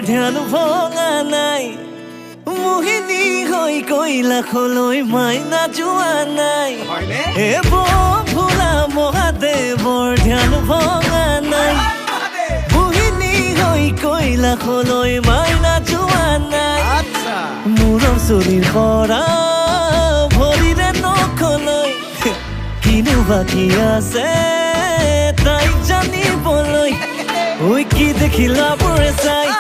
ধ্যান ভঙা নাই মোহিনী হৈ কৈলাশলৈ মাইনা যোৱা নাই হে ভোলা মহাদেৱৰ ধ্যান ভঙা নাই মোহিনী হৈ কৈলাশলৈ মাইনা যোৱা নাই মূৰৰ চুলিৰ পৰা ভৰিৰে নখলৈ কিনো বাকী আছে তাইক জানিবলৈ ঐ কি দেখিলা বোৰে চাই